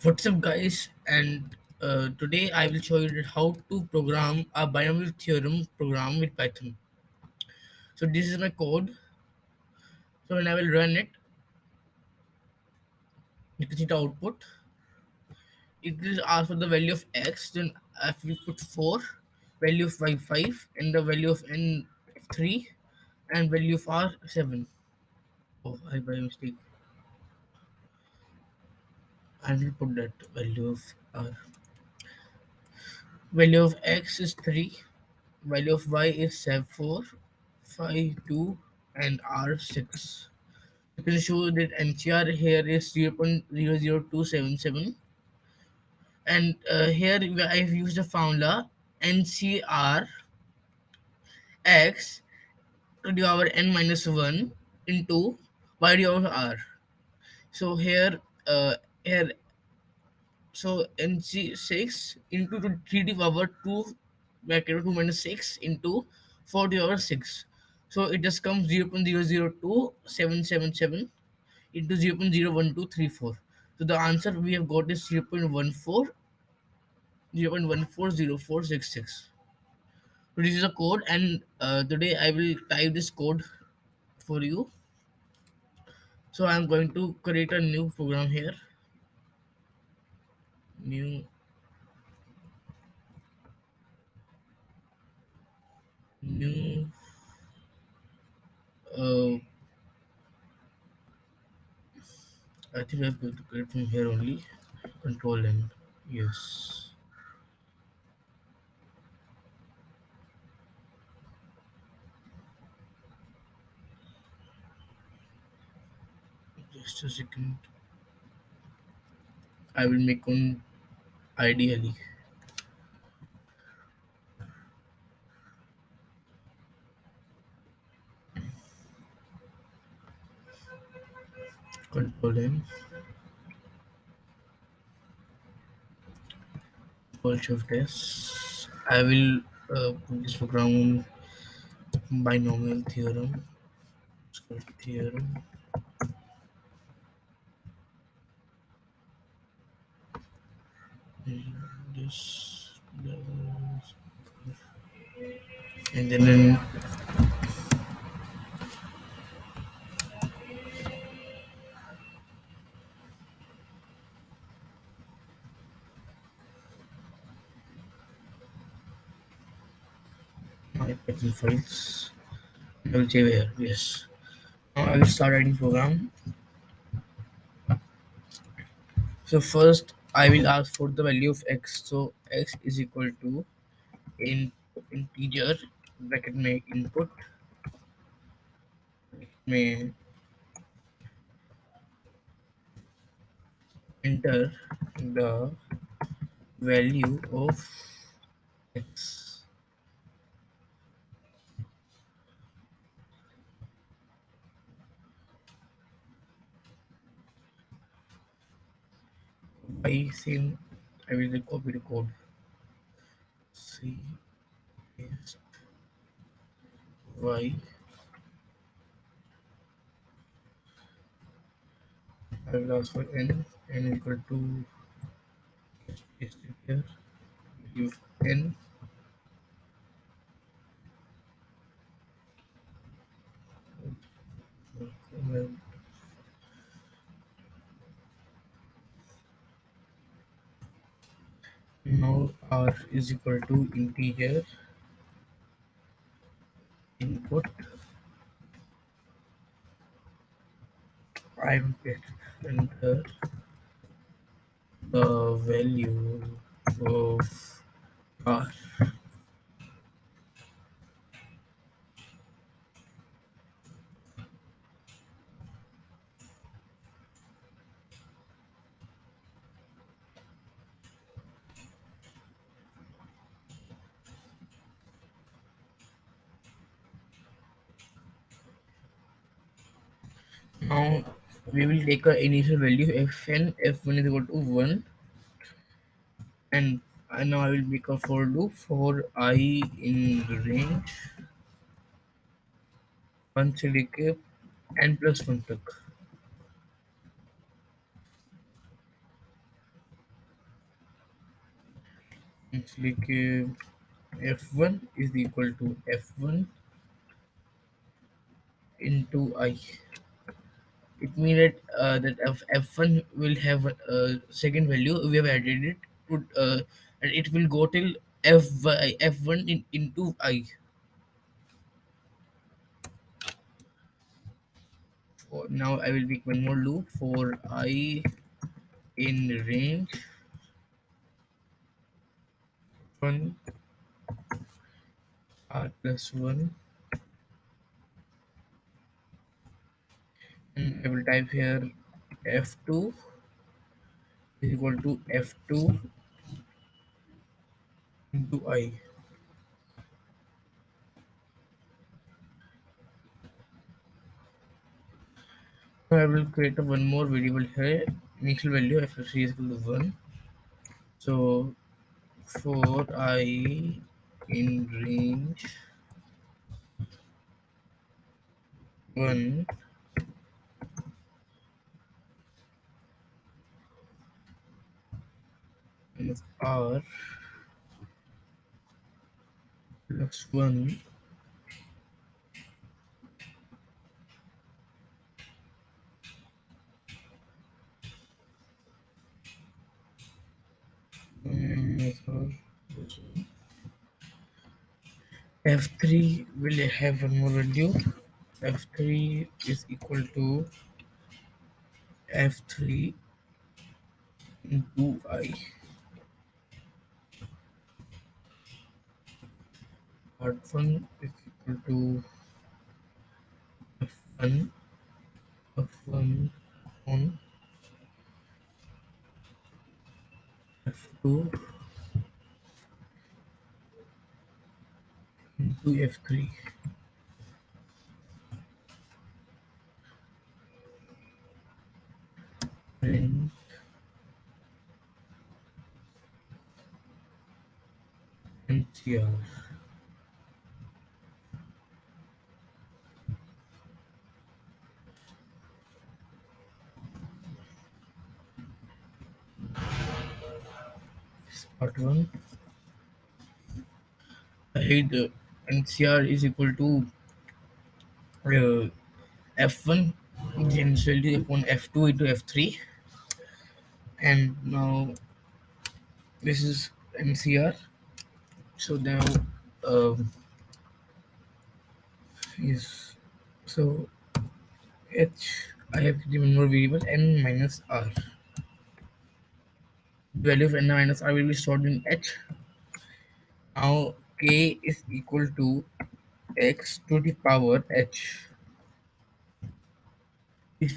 What's up, guys? And today I will show you how to program a binomial theorem program with Python. So this is my code. So when I will run it, you can see the output. It will ask for the value of x. Then if we put 4, value of y 5, and the value of n 3, and value of r 7. Oh, I by mistake. I will put that value of r. Value of x is 3. Value of y is 7, 4, 5, 2, and r 6. You can show that NCR here is 0.00277, and here I have used the formula NCR x to the power n minus 1 into y to the power r. So here so NC6 into 3 to the power 2 bracket 2 minus 6 into 4 to the power 6. So it just comes 0.002777 into 0.01234. So the answer we have got is 0.140466. So this is a code, and today I will type this code for you. So I'm going to create a new program here. New, new. Uh, I think I'm going to create from here only. Control N. Yes. Just a second. I will make one ideally. Control N. Control Shift S. I will put this program on binomial theorem. Theorem. This, and then my Python files. I will save here. Yes. Now I will start writing program. So first I will ask for the value of x. So x is equal to in integer bracket में input में enter the value of x. By same I will copy the code. C paste y. I will ask for n equal to paste it here. Give n. Now r is equal to integer input. I will get enter the value of r. Now we will take a initial value fn. F1 is equal to 1, and now I will make a for loop for I in the range 1 से लेके n plus 1 तक. इसलिए कि f1 is equal to f1 into I. It means that f1 will have a second value. We have added it to, and it will go till f1 into I. Now I will make one more loop for I in range 1 r plus 1, and I will type here f2 is equal to f2 into I. Now I will create a one more variable here. Initial value f3 is equal to 1. So for I in range 1 minus r plus 1 minus r plus 1. F3 will have one more value. F3 is equal to F3 into I. Part 1 is equal to F1 F1 on F2 into F3. And NCR. Part 1. The NCR is equal to uh, F1 initially F1 F2 into F3, and now this is NCR. So now um, is so H, I have given more variable n minus r. The value of n minus r will be stored in H. Now k is equal to x to the power h. If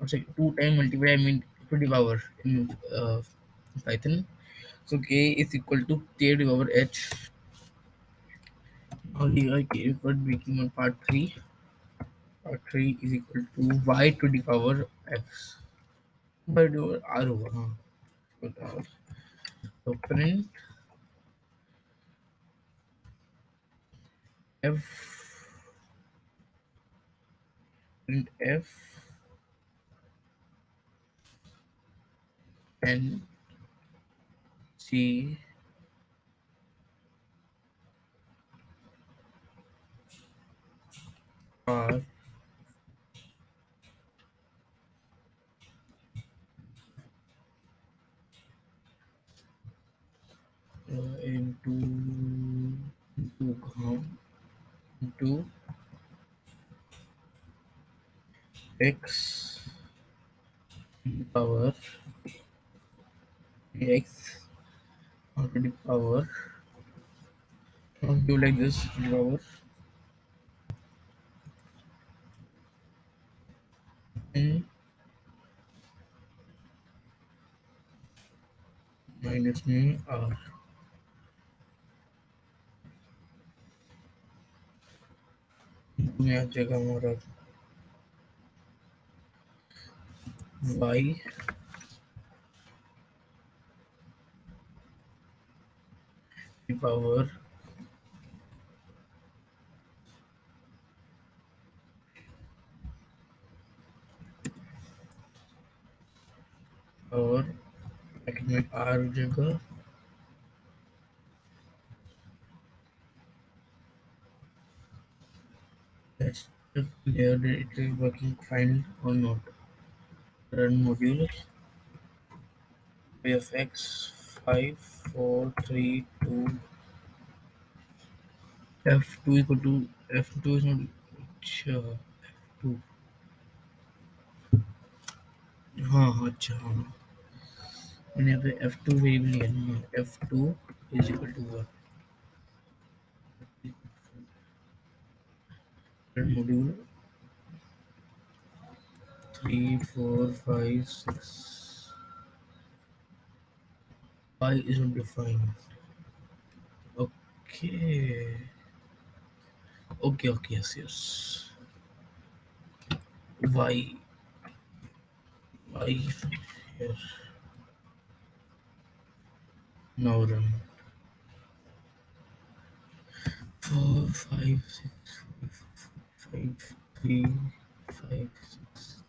sorry, 2 times multiply, I mean to the power in Python. So k is equal to k to the power h. Now here k is what making on part 3. Part 3 is equal to y to the power x. By the power r over. So print f print f and c r into x power x to the power, do like this, to the power n minus me r. में आ जाएगा हमारा y the power और bracket में r हो जाएगा If clear that it is working fine or not. Run module of x 5 4 3 2 f2 equal to f2 is not अच्छा f2 हाँ हाँ अच्छा हाँ मैंने यहाँ पे f2 वेरिएबल लिया ना f2 is equal to what run module 3 4 5 6 y is not defined okay okay yes yes y y here now run 4 5 6 5 3 5 6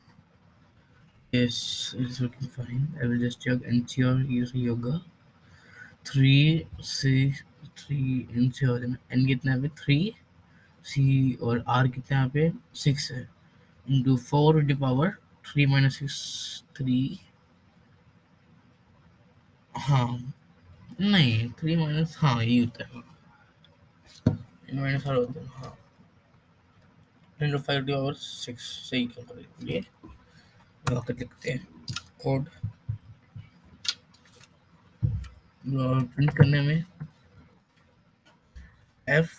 yes it's looking fine I will just check ensure use yoga 3 6 3 ensure n कितना है पे 3 c और r कितना है यहाँ पे 6 है into 4 with the power 3 minus 6 3 हाँ नहीं 3 माइनस हाँ ये होता है इन माइनस आर होता है हाँ 10 to 5 to power 6 सही काम करें ये वाकई लिखते हैं कोड प्रिंट करने में f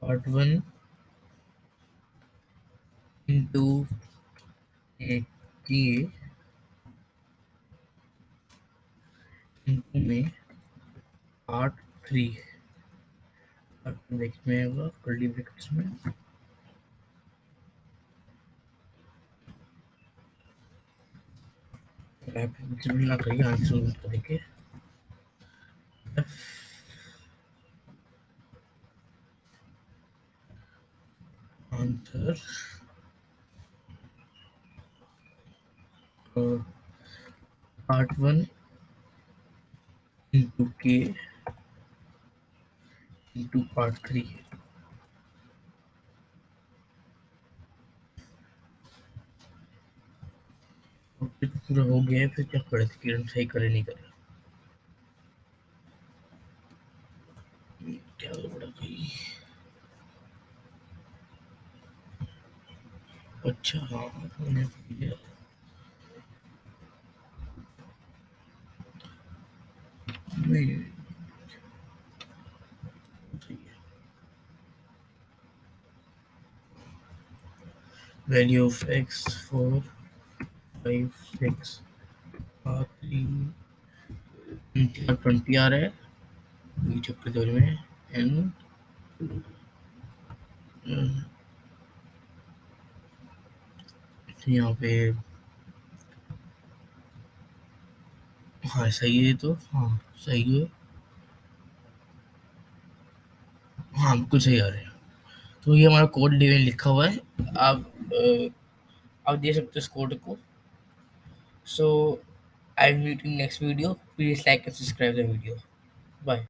part 1 into a k into में part 3 ब्रैकेट में होगा कर्ली ब्रैकेट्स में ना करिए आंसर करेंगे answer part 1 into k into part 3 और फिर पूरा हो गया है फिर क्या करे थे किरण सही करे नहीं करे क्या बड़ा भाई अच्छा हाँ मैंने नहीं सही है वैल्यू ऑफ x 4 5 6 और 3 20 आ रहा है बीच के दौर में एंड यहाँ पे हाँ सही है तो हाँ सही है हाँ बिल्कुल सही आ रहा है तो ये हमारा कोड डिवाइन लिखा हुआ है आप दे सकते हो इस कोड को so I will meet in next video please like and subscribe the video bye